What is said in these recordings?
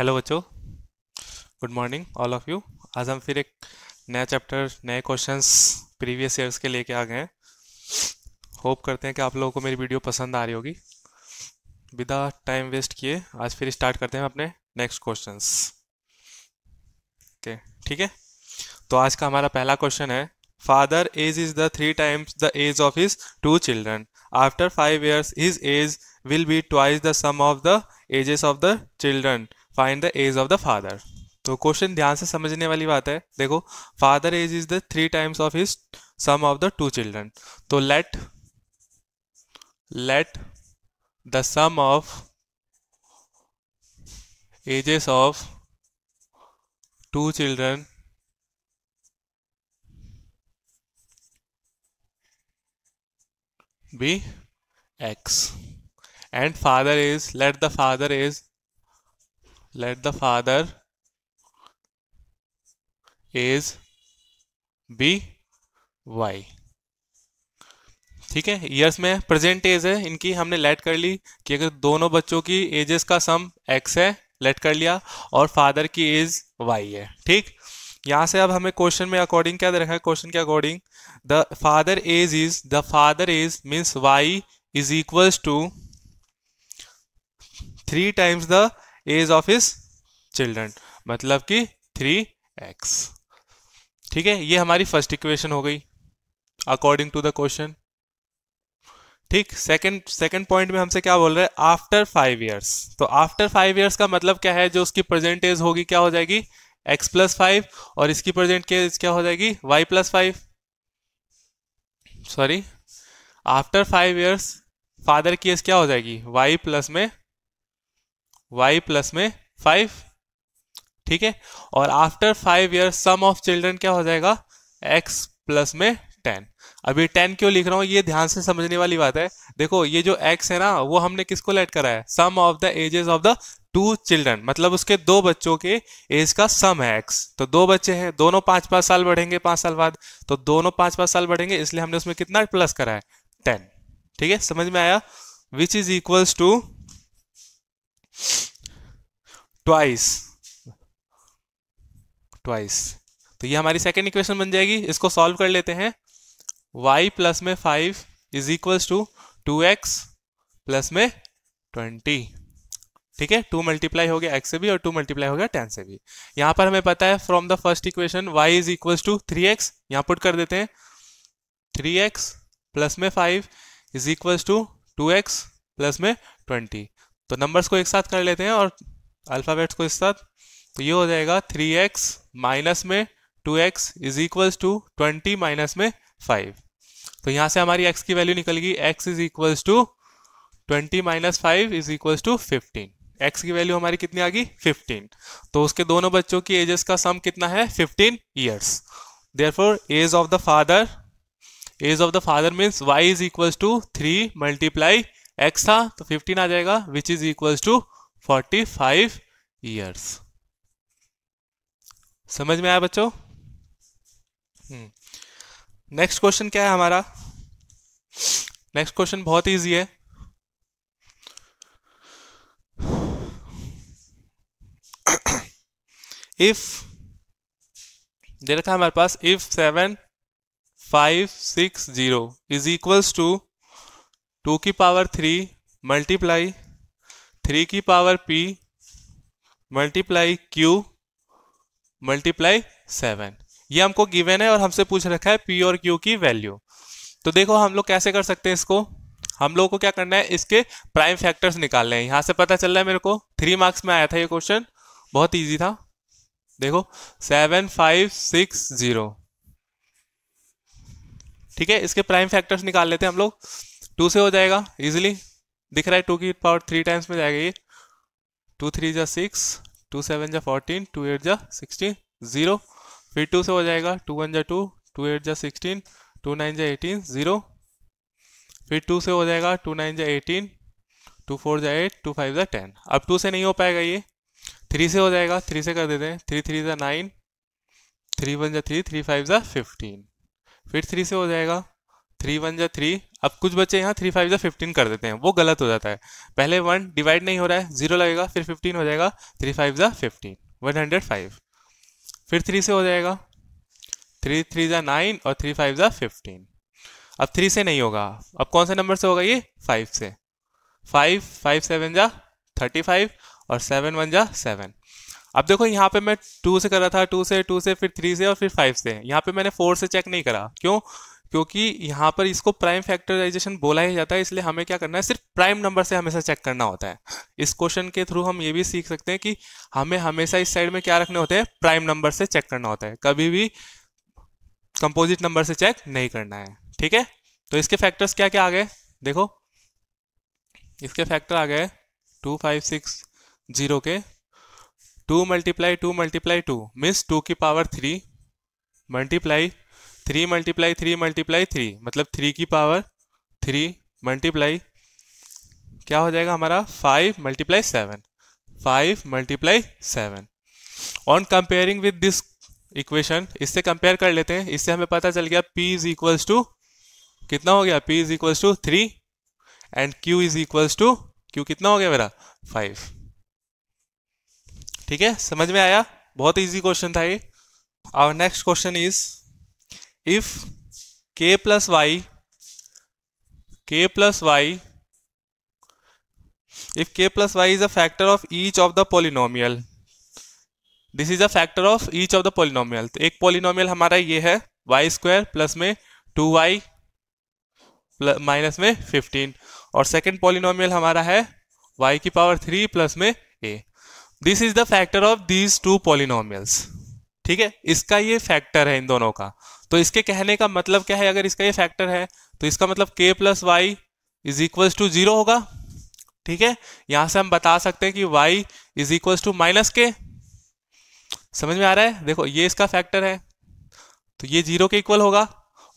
Hello बच्चों, good morning all of you. आज हम फिर एक नया चैप्टर, नए क्वेश्चंस प्रीवियस ईयर्स के लेके आ गए हैं। होप करते हैं कि आप लोगों को मेरी वीडियो पसंद आ रही होगी। बिना टाइम वेस्ट किए आज फिर स्टार्ट करते हैं अपने नेक्स्ट क्वेश्चंस। ओके, ठीक है। तो आज का हमारा पहला क्वेश्चन है, father age is the 3 times the age of his 2 children. After 5 years his age will be twice the sum of the ages of the children. Find the age of the father. तो question ध्यान से समझने वाली बात है। देखो, father age is the 3 times of his sum of the 2 children. तो let the sum of ages of 2 children be x, and father is, let the father is be y। ठीक है, ईयर्स में प्रेजेंट एज है इनकी, हमने late कर ली कि अगर दोनों बच्चों की एजेस का सम x है, लेट कर लिया, और फादर की एज y है। ठीक, यहां से अब हमें क्वेश्चन में अकॉर्डिंग क्या दे रखा है, क्वेश्चन के according the father age means y is equals to 3 times the age of his children, मतलब कि 3x। ठीक है, ये हमारी फर्स्ट इक्वेशन हो गई अकॉर्डिंग टू द क्वेश्चन। ठीक, सेकंड पॉइंट में हमसे क्या बोल रहे हैं, आफ्टर 5 years। तो आफ्टर 5 years का मतलब क्या है, जो उसकी प्रेजेंट एज होगी क्या हो जाएगी, x प्लस 5, और इसकी प्रेजेंट एज क्या हो जाएगी, y plus 5। Sorry, after 5 years father की एज क्या हो जाएगी, y प्लस में 5। ठीक है, और after 5 years sum of children क्या हो जाएगा, x प्लस में 10। अभी 10 क्यों लिख रहा हूं, ये ध्यान से समझने वाली बात है। देखो, ये जो x है ना, वो हमने किसको लेट करा है, sum of the ages of the 2 children, मतलब उसके दो बच्चों के एज का सम है x। तो दो बच्चे हैं, दोनों 5-5 साल बढ़ेंगे 5 साल बाद, तो दोनों 5-5 साल बढ़ेंगे, इसलिए हमने उसमें कितना प्लस करा है, 10। ठीक है, समझ में आया, which is equals to twice. तो ये हमारी सेकेंड इक्वेशन बन जाएगी। इसको सॉल्व कर लेते हैं। y प्लस में 5 is equals to 2x plus में 20। ठीक है, 2 मल्टीप्लाई हो गया x से भी और 2 मल्टीप्लाई हो गया 10 से भी। यहां पर हमें पता है from the first equation y is equals to 3x, यहां पुट कर देते हैं। 3x प्लस में 5 is equals to 2x plus में 20। तो नंबर्स को एक साथ कर लेते हैं और अल्फाबेट्स को इस साथ। तो ये हो जाएगा 3x माइनस में 2x is equals to 20 minus में 5। तो यहां से हमारी x की वैल्यू निकल गई, x is equals to 20 minus 5 is equals to 15। x की वैल्यू हमारी कितनी आ गई, 15। तो उसके दोनों बच्चों की एजेस का सम कितना है, 15 years। Therefore age of the father means y is equals to 3 multiply x था, तो 15 आ जाएगा, which is equals to 45 years। समझ में आया बच्चों। नेक्स्ट क्वेश्चन क्या है हमारा, नेक्स्ट क्वेश्चन बहुत इजी है। इफ दे रखा है हमारे पास, इफ 7560 इज इक्वल्स टू 2 की पावर 3 मल्टीप्लाई 3 की power p multiply q multiply 7। ये हमको गिवन है और हमसे पूछ रखा है p और q की वैल्यू। तो देखो, हम लोग कैसे कर सकते हैं इसको, हम लोग को क्या करना है, इसके प्राइम फैक्टर्स निकालने हैं। यहां से पता चल रहा है मेरे को 3 मार्क्स में आया था ये क्वेश्चन, बहुत इजी था। देखो 7560, ठीक है, इसके प्राइम फैक्टर्स निकाल लेते हैं हम लोग। 2 से हो जाएगा इजिली, दिख रहा है 2 की पावर 3 टाइम्स में जाएगा ये। 2 3 जा 6, 2 7 जा 14, 2 8 जा 16, 0। फिर 2 से हो जाएगा, 2 1 जा 2, 2 8 जा 16, 2 9 जा 18, 0। फिर 2 से हो जाएगा, 2 9 जा 18, 2 4 जा 8, 2 5 जा 10। अब 2 से नहीं हो पाएगा ये, 3 से हो जाएगा, 3 से कर देते हैं, 3 3 जा 9, 3 1 जा 3, 3 5 जा 15। फिर 3 से हो जाएगा, 3 1 जा 3, अब कुछ बच्चे यहाँ 3 5 जा 15 कर देते हैं, वो गलत हो जाता है। पहले 1 डिवाइड नहीं हो रहा है, 0 लगेगा, फिर 15 हो जाएगा, 3 5 जा 15, 105। फिर 3 से हो जाएगा, 3 3 जा 9 और 3 5 जा 15। अब 3 से नहीं होगा, अब कौन से नंबर से होगा ये? 5 से। 5 5 7 जा 35 और 7 1 जा 7। अब देखो यहाँ पे मैं 2 से कर रहा था, 2 से फिर 3 से और फिर 5 से। यहाँ पे मैंने 4 से चेक नहीं करा, क्यों? क्योंकि यहाँ पर इसको प्राइम फैक्टराइजेशन बोला ही जाता है, इसलिए हमें क्या करना है, सिर्फ प्राइम नंबर से हमेशा चेक करना होता है। इस क्वेश्चन के थ्रू हम ये भी सीख सकते हैं कि हमें हमेशा इस साइड में क्या रखने होते हैं, प्राइम नंबर से चेक करना होता है, कभी भी कंपोजिट नंबर से चेक नहीं करना है। ठीक है, तो इसके फैक्टर्स क्या क्या आ गए देखो, इसके फैक्टर आ गए 2 5 6 0 के 2 मल्टीप्लाई 2 मल्टीप्लाई 2 मीन्स 2 की पावर 3 मल्टीप्लाई 3 मल्टीप्लाई 3 मल्टीप्लाई 3 मतलब 3 की पावर 3 मल्टीप्लाई क्या हो जाएगा हमारा 5 multiply 7 5 multiply 7। On comparing with this equation, इससे कंपेयर कर लेते हैं, इससे हमें पता चल गया P इज इक्वल्स टू कितना हो गया, P is equals to 3 and Q is equals to Q कितना हो गया मेरा 5। ठीक है, समझ में आया? बहुत इजी क्वेश्चन था ये। Our next question is if k plus Y if k plus y is a factor of each of the polynomial, this is a factor of each of the polynomial। तो एक polynomial हमारा ये है y square plus में 2y minus में 15, और second polynomial हमारा है y की पावर 3 प्लस में a। This is the factor of these two polynomials। ठीक है, इसका ये फैक्टर है इन दोनों का। तो इसके कहने का मतलब क्या है, अगर इसका ये फैक्टर है तो इसका मतलब k plus Y is equals to 0 होगा। ठीक है, यहां से हम बता सकते हैं कि y is equals to minus K. समझ में आ रहा है? देखो ये इसका फैक्टर है, तो ये 0 के इक्वल होगा,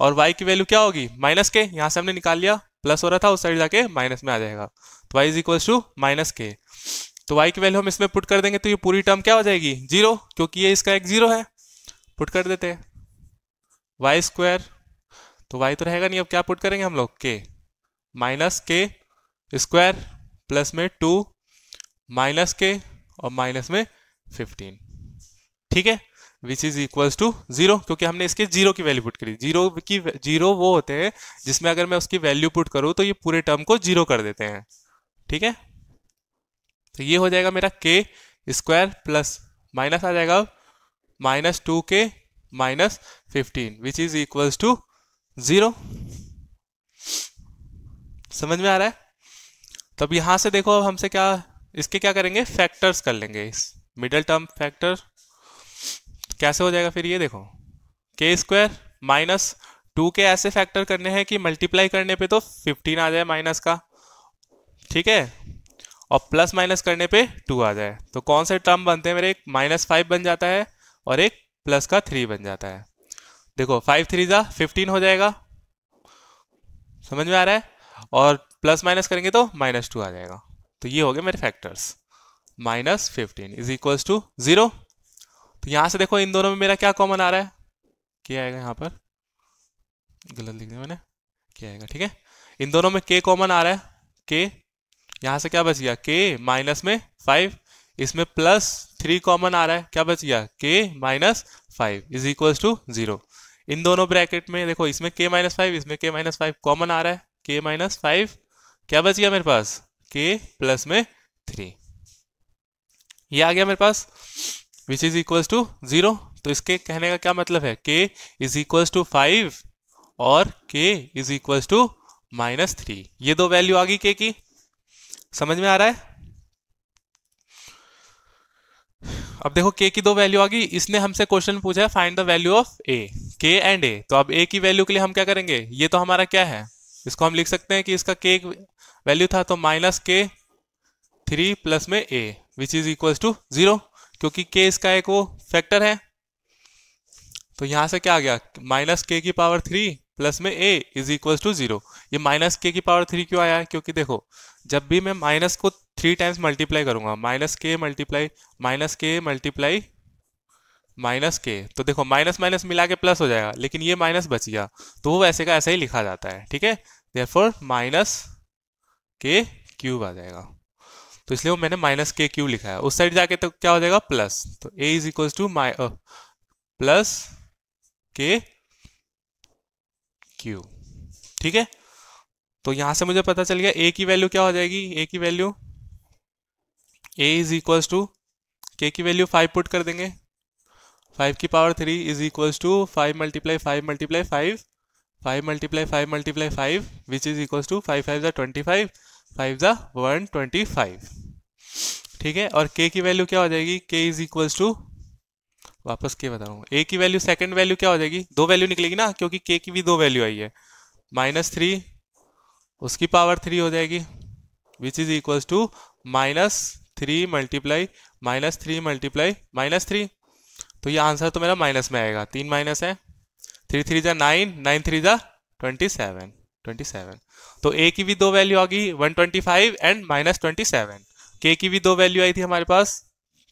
और y की वैल्यू क्या होगी, माइनस के। यहां से हमने निकाल लिया, प्लस हो रहा था उस साइड जाके माइनस में आ जाएगा, तो y is equals to minus K. तो y की वैल्यू हम इसमें पुट कर देंगे तो ये पूरी टर्म क्या हो जाएगी, 0, क्योंकि ये इसका एक 0 है। पुट कर देते हैं y स्क्वायर, तो y तो रहेगा नहीं, अब क्या पुट करेंगे हम लोग, k माइनस के स्क्वायर प्लस में 2 माइनस के और माइनस में 15। ठीक है, विच इज इक्वल्स टू 0, क्योंकि हमने इसके 0 की वैल्यू पुट करी। 0 वो होते हैं जिसमें अगर मैं उसकी वैल्यू पुट करूं तो ये पूरे टर्म को 0 कर देते हैं। ठीक है, तो ये हो जाएगा मेरा k स्क्वायर प्लस माइनस आ जाएगा minus 2k minus 15 which is equals to 0। समझ में आ रहा है? तब यहां से देखो, अब हमसे क्या, इसके क्या करेंगे, फैक्टर्स कर लेंगे। इस मिडल टर्म फैक्टर कैसे हो जाएगा फिर, ये देखो k स्क्वायर माइनस 2k ऐसे फैक्टर करने हैं कि मल्टीप्लाई करने पे तो 15 आ जाए माइनस का, ठीक है, और प्लस माइनस करने पे 2 आ जाए। तो कौन से टर्म बनते हैं मेरे, एक -5 बन जाता है और एक प्लस का 3 बन जाता है। देखो 5 3 जा 15 हो जाएगा, समझ में आ रहा है, और प्लस माइनस करेंगे तो -2 आ जाएगा। तो ये हो गए मेरे फैक्टर्स, -15 इज इक्वल्स टू 0। तो यहां से देखो इन दोनों में मेरा क्या कॉमन आ रहा है, क्या आएगा, यहाँ पर गलत लिख दिया मैंने, क्या आएगा, ठीक है, इन दोनों में k कॉमन आ रहा है, k यहां से क्या बच गया, k माइनस में 5, इसमें +3 कॉमन आ रहा है, क्या बच गया, k minus 5 is equals to 0। इन दोनों ब्रैकेट में देखो, इसमें k माइनस 5, इसमें k माइनस 5 कॉमन आ रहा है, k माइनस 5 क्या बच गया मेरे पास, k प्लस में 3, ये आ गया मेरे पास, विच इज इक्वल्स टू 0। तो इसके कहने का क्या मतलब है, k इज इक्वल्स टू 5 और k इज इक्वल्स टू -3, ये दो वैल्यू आ गई k की। समझ में आ रहा है? अब देखो k की दो वैल्यू आ गई, इसने हमसे क्वेश्चन पूछा है find the value of a, k and a। तो अब a की वैल्यू के लिए हम क्या करेंगे, ये तो हमारा क्या है, इसको हम लिख सकते हैं कि इसका k वैल्यू था, तो -k3 प्लस में a which is equals to 0, क्योंकि k इसका एक वो फैक्टर है। तो यहां से क्या आ गया, -k की पावर 3 प्लस में a इज इक्वल्स टू 0। ये -k की पावर 3 क्यों आया है, क्योंकि देखो जब भी मैं माइनस को 3 टाइम्स मल्टीप्लाई करूंगा, -k मल्टीप्लाई माइनस के, तो देखो माइनस माइनस मिला के प्लस हो जाएगा, लेकिन ये माइनस बच गया तो वो वैसे का ऐसा ही लिखा जाता है, ठीक है। देयरफॉर माइनस के क्यूब आ जाएगा, तो इसलिए वो मैंने माइनस के क्यूब लिखा है। उस साइड जाके तो क्या हो जाएगा प्लस, तो a is equal two plus के क्यूब, ठीक है। तो यहां से मुझे पता चल गया a की वैल्यू क्या हो जाएगी, a की value a is equal to k की वैल्यू 5 पुट कर देंगे, 5 की power 3 is equal to 5 multiply 5 multiply 5, 5 multiply 5 multiply 5 which is equal to 5 5 25, 5 125, ठीक है। और k की वैल्यू क्या हो जाएगी, k इज इक्वल टू, वापस के बता रहा हूँ, a की वैल्यू सेकंड वैल्यू क्या हो जाएगी, दो वैल्यू निकलेगी ना, क्योंकि k की भी दो वैल्यू आई है, -3 उसकी पावर 3 हो जाएगी which is equal to -3 multiply -3 multiply -3, तो ये आंसर तो मेरा माइनस में आएगा, 3 माइनस है, 3 3 जा 9, 9 3 जा 27, तो a की भी दो वैल्यू आ गई 125 एंड -27, k की भी दो वैल्यू आई थी हमारे पास,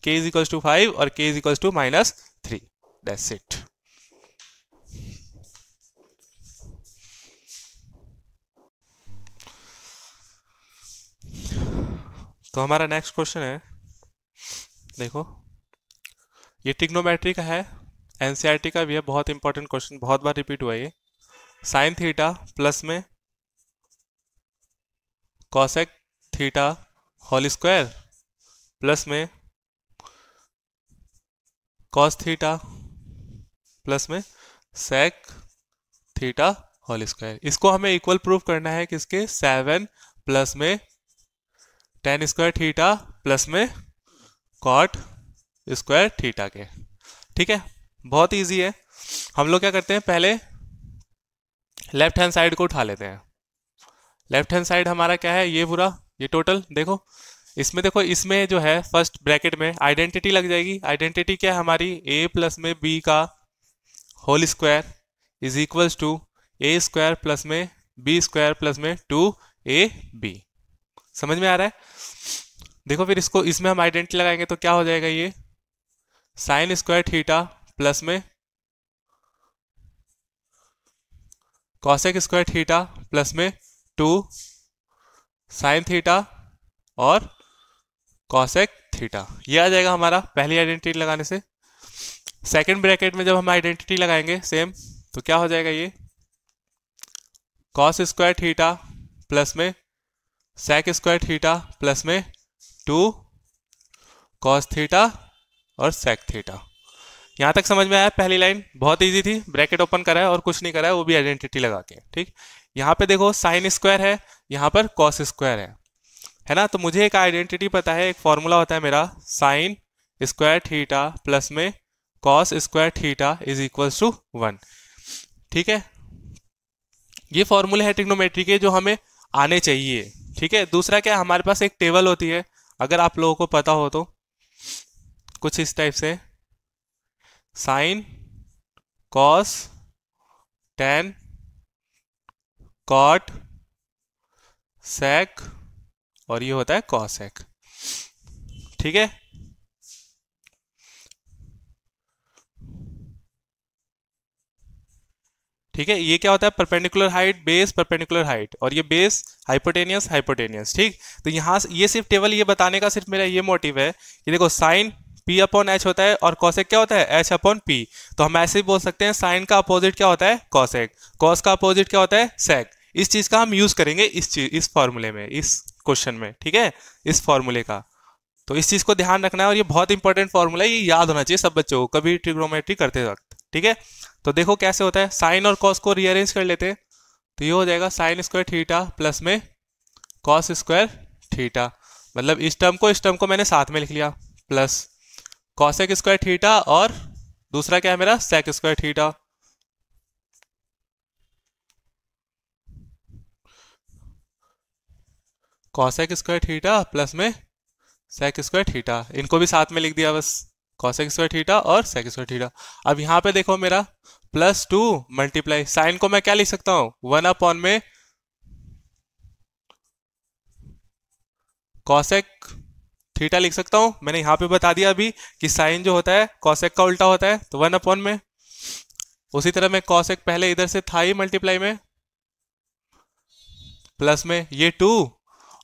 k इज इक्वल टू 5 और k is equal to -3, that's it. तो हमारा नेक्स्ट क्वेश्चन है, देखो ये ट्रिग्नोमेट्री का है, एनसीईआरटी का भी है, बहुत इंपॉर्टेंट क्वेश्चन, बहुत बार रिपीट हुआ ये। साइन थीटा प्लस में cosec theta whole square plus में कॉस थीटा प्लस में सेक थीटा होल स्क्वायर, इसको हमें इक्वल प्रूफ करना है किसके, 7 प्लस में tan स्क्वायर थीटा प्लस में कॉट स्क्वायर थीटा के, ठीक है। बहुत इजी है, हम लोग क्या करते हैं, पहले लेफ्ट हैंड साइड को उठा लेते हैं। लेफ्ट हैंड साइड हमारा क्या है, ये पूरा, ये टोटल देखो, इसमें देखो, इसमें जो है फर्स्ट ब्रैकेट में आइडेंटिटी लग जाएगी। आइडेंटिटी क्या है हमारी, a प्लस में b का whole square is equals to a square plus में b स्क्वायर प्लस में 2ab, समझ में आ रहा है। देखो फिर इसको, इसमें हम आइडेंटिटी लगाएंगे तो क्या हो जाएगा, ये साइन स्क्वायर थीटा प्लस में कॉसेक स्क्वायर थीटा प्लस में 2 साइन थीटा और कॉसेक थीटा, ये आ जाएगा हमारा पहली आइडेंटिटी लगाने से। सेकंड ब्रैकेट में जब हम आइडेंटिटी लगाएंगे सेम, तो क्या हो जाएगा, ये कॉस स्क्वायर थीटा प्लस में सेक स्क्वायर थीटा प्लस में 2 कॉस थीटा और सेक थीटा। यहां तक समझ में आया, पहली लाइन बहुत इजी थी, ब्रैकेट ओपन करा है और कुछ नहीं करा है, वो भी आइडेंटिटी लगा के, ठीक। यहाँ पे देखो साइन स्क्वायर है, यहाँ पर कॉस स्क्वायर है ना, तो मुझे एक आइडेंटिटी पता है, एक फॉर्मूला होता है मेरा, साइन स्क्वायर थीटा प्लस में cos square theta is equal to 1, ठीक है। ये फॉर्मूले है ट्रिग्नोमेट्री के जो हमें आने चाहिए, ठीक है। दूसरा क्या, हमारे पास एक टेबल होती है, अगर आप लोगों को पता हो तो, कुछ इस टाइप से, sine cos tan cot sec और ये होता है कॉसेक, ठीक है। ठीक है, ये क्या होता है, perpendicular height base perpendicular height, और ये बेस हाइपोटेनियस हाइपोटेनियस, ठीक। तो यहाँ ये सिर्फ टेबल ये बताने का सिर्फ मेरा ये मोटिव है कि देखो साइन P अपॉन एच होता है और कॉसेक क्या होता है, H अपॉन P, तो हम ऐसे ही बोल सकते हैं साइन का अपोजिट क्या होता है, कॉसेक, कॉस का अपोजिट क्या होता है, सेक। इस चीज का हम यूज करेंगे इस फॉर्मूले में, इस क्वेश्चन में, ठीक है, इस फॉर्मूले का। तो इस चीज को ध्यान रखना है, और ये बहुत इंपॉर्टेंट फॉर्मूला है, ये याद होना चाहिए सब बच्चों को कभी ट्रिग्नोमेट्री करते वक्त, ठीक है। तो देखो कैसे होता है, साइन और कॉस को रीअरेंज कर लेते हैं, तो ये हो जाएगा साइन स्क्वायर थीटा प्लस में कॉस स्क्वायर थीटा, मतलब इस टर्म को मैंने साथ में लिख लिया, प्लस कॉसेक स्क्वायर थीटा और दूसरा क्या है मेरा, sec square theta, cosec square theta plus में सेक स्क्वायर थीटा, इनको भी साथ में लिख दिया बस, कॉसेक स्क्वायर थीटा और सेक स्क्वायर थीटा। अब यहां पे देखो मेरा +2 मल्टीप्लाई, साइन को मैं क्या लिख सकता हूं, 1 अपॉन में कॉसेक थीटा लिख सकता हूं। मैंने यहां पे बता दिया अभी कि साइन जो होता है कॉसेक का उल्टा होता है, तो 1 में। उसी तरह मैं कॉसेक पहले इधर से था ही मल्टीप्लाई में, प्लस में ये 2,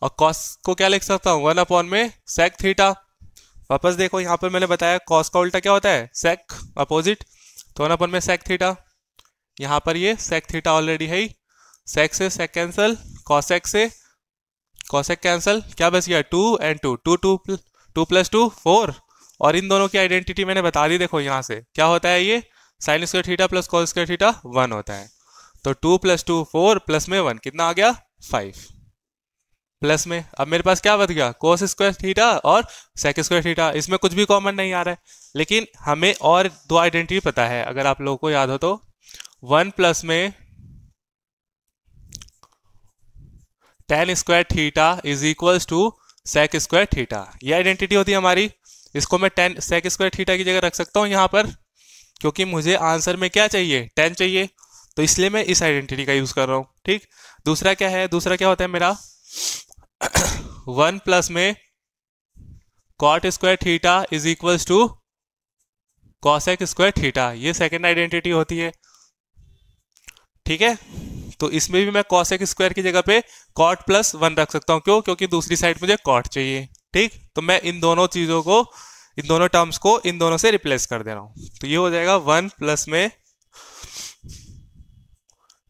और कॉस को क्या लिख सकता हूँ 1 में सेक थीटा। वापस देखो यहाँ पर मैंने बताया कॉस का उल्टा क्या होता है सेक, अपोजिट, तो 1 में सेक थीटा। यहाँ पर ये सेक थीटा ऑलरेडी है ही, सेक से सेक कैंसल, कॉसेक से कॉसेक कैंसल, क्या बच गया 2 एंड 2, 2 प्लस 2 4, और इन दोनों की आइडेंटिटी मैंने बता दी। देखो यहाँ से क्या होता है, ये sign square theta plus cos square theta 1 होता है। तो 2 प्लस 2 4 प्लस में 1 कितना आ गया 5, प्लस में अब मेरे पास क्या बच गया कोस स्क्वायर थीटा और सेक स्क्वायर थीटा। इसमें कुछ भी कॉमन नहीं आ रहा है, लेकिन हमें और दो आइडेंटिटी पता है, अगर आप लोगों को याद हो तो 1 प्लस में tan square theta is equals to sec square theta, ये आइडेंटिटी होती है हमारी। इसको मैं tan सेक स्क्वायर थीटा की जगह रख सकता हूँ यहाँ पर, क्योंकि मुझे आंसर में क्या चाहिए tan चाहिए, तो इसलिए मैं इस आइडेंटिटी का यूज कर रहा हूँ। ठीक, दूसरा क्या है, दूसरा क्या होता है मेरा 1 प्लस में cot square theta is equals to cosec square theta, ये सेकंड आइडेंटिटी होती है। ठीक है, तो इसमें भी मैं कॉसेक स्क्वायर की जगह पे कॉट प्लस 1 रख सकता हूँ, क्यों, क्योंकि दूसरी साइड मुझे कॉट चाहिए। ठीक, तो मैं इन दोनों चीजों को, इन दोनों टर्म्स को इन दोनों से रिप्लेस कर दे रहा हूं, तो ये हो जाएगा 1 प्लस में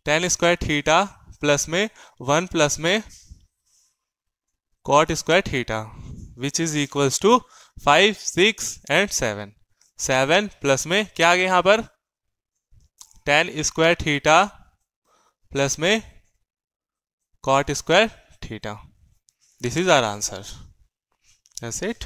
tan स्क्वायर थीटा प्लस में 1 प्लस में cot square theta which is equals to 5 6 and 7। 7 plus में क्या आ गया यहाँ पर tan स्क्वायर थीटा प्लस में cot square theta. This is our answer, that's it.